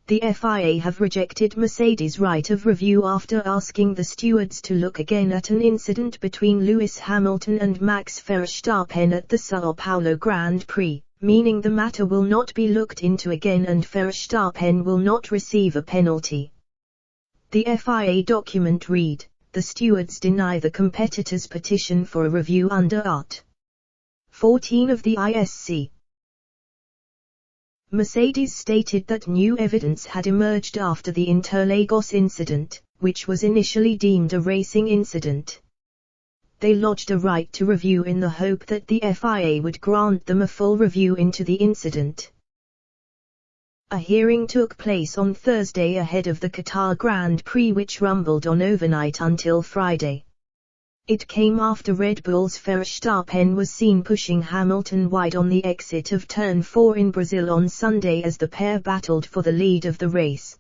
The FIA have rejected Mercedes' right of review after asking the stewards to look again at an incident between Lewis Hamilton and Max Verstappen at the São Paulo Grand Prix, meaning the matter will not be looked into again and Verstappen will not receive a penalty. The FIA document read, "The stewards deny the competitor's petition for a review under Art. 14 of the ISC." Mercedes stated that new evidence had emerged after the Interlagos incident, which was initially deemed a racing incident. They lodged a right to review in the hope that the FIA would grant them a full review into the incident. A hearing took place on Thursday ahead of the Qatar Grand Prix, which rumbled on overnight until Friday. It came after Red Bull's Verstappen was seen pushing Hamilton wide on the exit of Turn 4 in Brazil on Sunday as the pair battled for the lead of the race.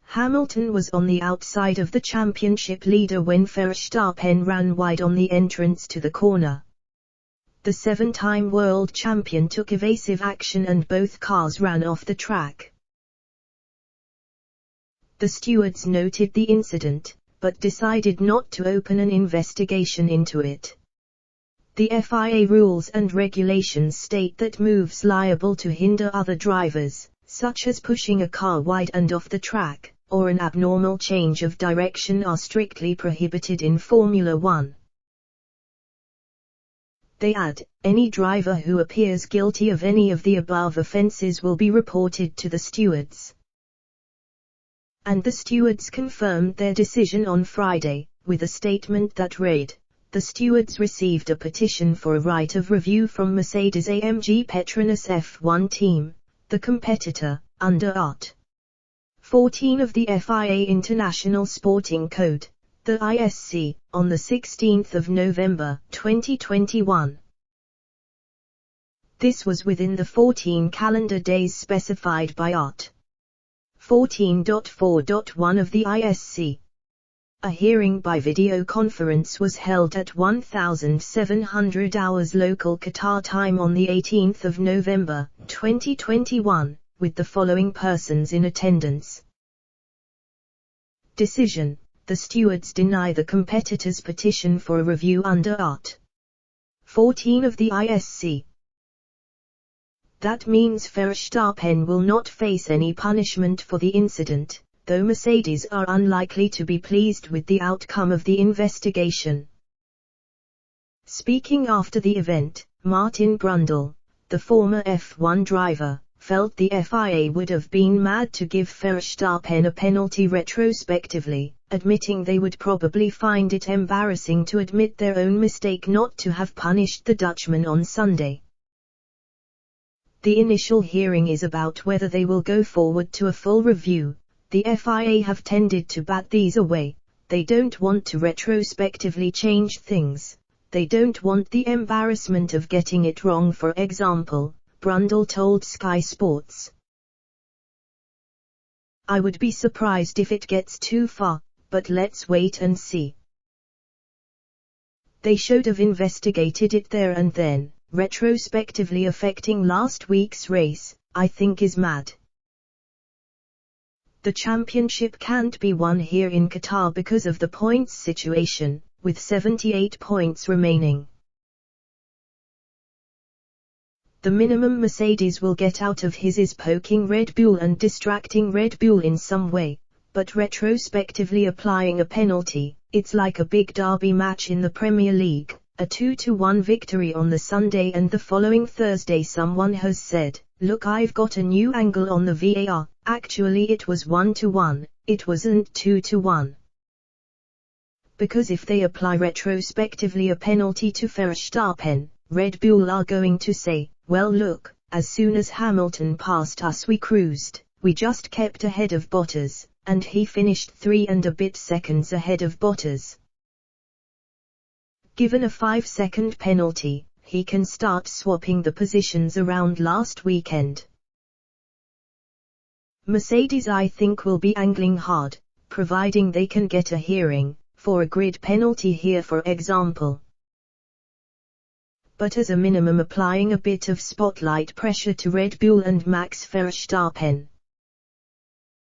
Hamilton was on the outside of the championship leader when Verstappen ran wide on the entrance to the corner. The seven-time world champion took evasive action and both cars ran off the track. The stewards noted the incident, but decided not to open an investigation into it. The FIA rules and regulations state that moves liable to hinder other drivers, such as pushing a car wide and off the track, or an abnormal change of direction, are strictly prohibited in Formula One. They add, any driver who appears guilty of any of the above offences will be reported to the stewards. And the stewards confirmed their decision on Friday, with a statement that read, "The stewards received a petition for a right of review from Mercedes-AMG Petronas F1 team, the competitor, under Art. 14 of the FIA International Sporting Code, the ISC, on the 16th of November, 2021. This was within the 14 calendar days specified by Art. 14.4.1 of the ISC. A hearing by video conference was held at 1700 hours local Qatar time on the 18th of November, 2021, with the following persons in attendance. Decision: the stewards deny the competitor's petition for a review under Art. 14 of the ISC. That means Verstappen will not face any punishment for the incident, though Mercedes are unlikely to be pleased with the outcome of the investigation. Speaking after the event, Martin Brundle, the former F1 driver, felt the FIA would have been mad to give Verstappen a penalty retrospectively, admitting they would probably find it embarrassing to admit their own mistake not to have punished the Dutchman on Sunday. The initial hearing is about whether they will go forward to a full review. The FIA have tended to bat these away. They don't want to retrospectively change things. They don't want the embarrassment of getting it wrong, for example, Brundle told Sky Sports. I would be surprised if it gets too far, but let's wait and see. They should have investigated it there and then. Retrospectively affecting last week's race, I think is mad. The championship can't be won here in Qatar because of the points situation, with 78 points remaining. The minimum Mercedes will get out of his is poking Red Bull and distracting Red Bull in some way, but retrospectively applying a penalty, it's like a big derby match in the Premier League. A 2-1 victory on the Sunday and the following Thursday someone has said, look, I've got a new angle on the VAR, actually it was 1-1, it wasn't 2-1. Because if they apply retrospectively a penalty to Verstappen, Red Bull are going to say, well look, as soon as Hamilton passed us we cruised, we just kept ahead of Bottas, and he finished 3 and a bit seconds ahead of Bottas. Given a 5-second penalty, he can start swapping the positions around last weekend. Mercedes I think will be angling hard, providing they can get a hearing, for a grid penalty here for example. but as a minimum applying a bit of spotlight pressure to Red Bull and Max Verstappen.